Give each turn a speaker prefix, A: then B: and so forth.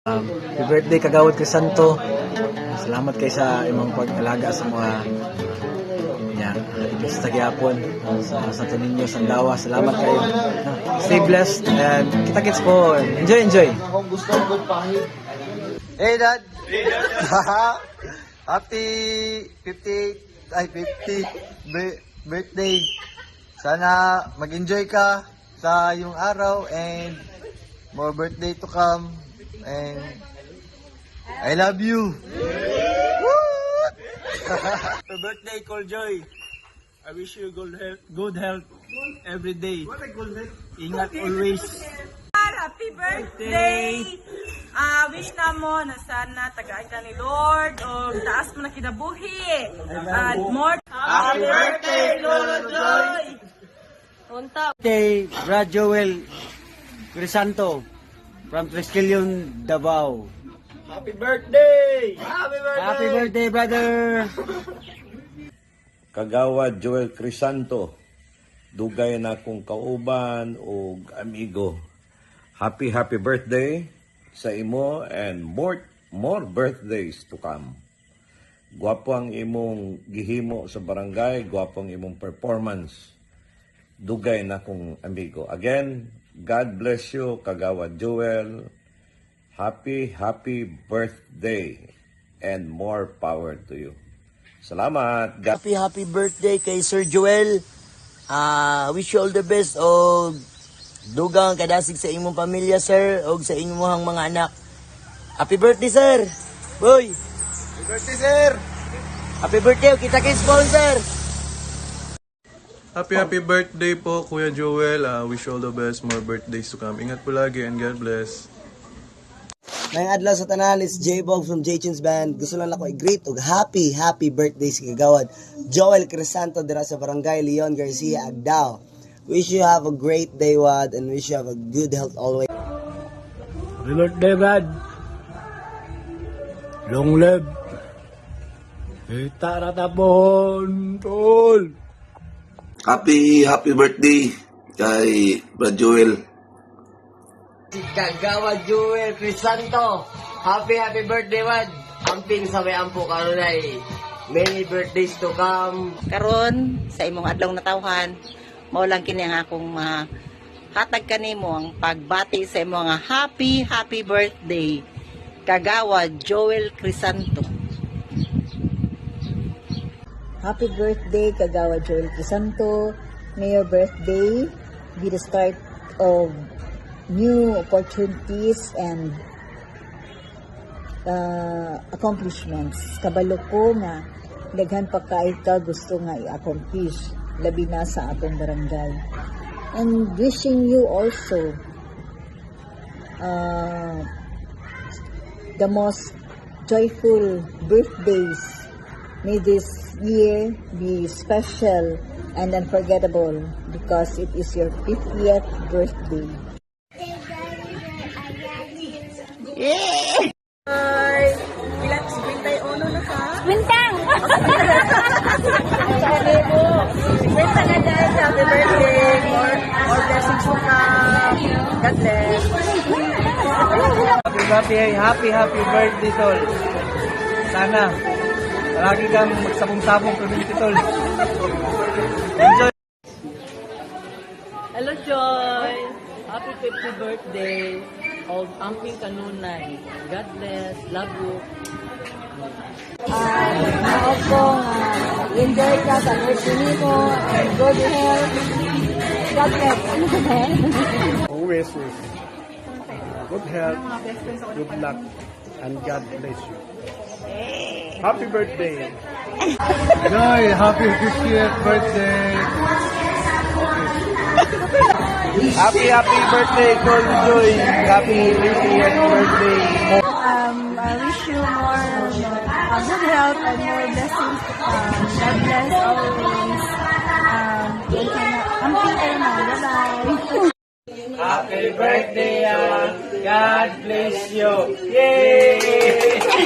A: Happy birthday Kagawad Crisanto. Salamat kay sa imong pag-alaga sa mga sa gyapon sa Toninyo Sandawa. Salamat kayo. Stay blessed and kita-kits po. Enjoy.
B: Hey Dad. Happy 50 birthday. Sana mag-enjoy ka sa iyong araw and more birthday to come. And I love you.
C: Happy birthday, Coljoy. I wish you good health every day. Ingat always.
D: Happy birthday! Wish na mo na sana tagaan ka ni Lord o taas mo na kinabuhi. And more
C: Happy birthday, Lolo Joy!
D: Unta.
E: Birthday, Brad Joel Crisanto from Triskelion, Davao.
C: Happy birthday!
E: Happy birthday, brother!
F: Kagawad Joel Crisanto, dugay na kong kauban o amigo. Happy birthday sa imo and more birthdays to come. Gwapo ang imong gihimo sa barangay, gwapo ang imong performance. Dugay na kong amigo. Again, God bless you, Kagawad Joel. Happy birthday and more power to you. Salamat.
E: Happy birthday kay Sir Joel. Wish you all the best o dugang kadasig sa imong pamilya, sir, o sa inyong mga anak. Happy birthday, sir! Boy!
B: Happy birthday, sir.
E: Happy birthday! Kita kay sponsor!
G: Happy birthday po, Kuya Joel. Wish you all the best, more birthdays to come. Ingat po lagi and God bless.
H: Ngayong adlaw sa tanan, it's J-Bog from J-Tunes Band. Gusto lang ako i-greet og happy birthday si Kagawad Joel Crisanto dira sa Barangay Leon Garcia, Agdao. Wish you have a great day, Wad, and wish you have a good health always.
A: Happy birthday, Brad. Long live. Kita ratapon, tol.
I: Happy birthday kay Brad Joel.
E: Kagawad Joel Crisanto. Happy birthday, Wad. Amping sa may ampo karunay. Many birthdays to come.
J: Karon sa imong adlaw na tawhan, mao lang kini ang akong hatag kanimo ang pagbati sa imong happy birthday. Kagawad Joel Crisanto.
K: Happy birthday, Kagawad Joel Crisanto. May your birthday be the start of new opportunities and accomplishments. Kabalo ko nga daghan pa kay ka gusto nga i-accomplish labi na sa atong barangay. And wishing you also the most joyful birthdays. May this year be special and unforgettable because it is your 50th birthday.
D: Hi! Ilan si Bintay Ono na ka?
K: Bintang!
D: Bintang na guys, happy birthday! More blessings to come. God bless.
A: Happy birthday, tol. Sana lagi kang magsabong-sabong community, tol. Enjoy.
J: Hello, Joy! Happy 50th birthday of Amping Kanunay. God bless. Love you.
K: Ako pong enjoy ka sa birthday mo and good health. God bless.
A: Always good health, good luck, and God bless you. Happy birthday! Joy, happy 50th birthday! Happy birthday, Joy! Happy 50th birthday!
D: I wish you more good health and more blessings. God bless always. Amping kayo na. Bye-bye.
C: Happy birthday, God bless you. Yay!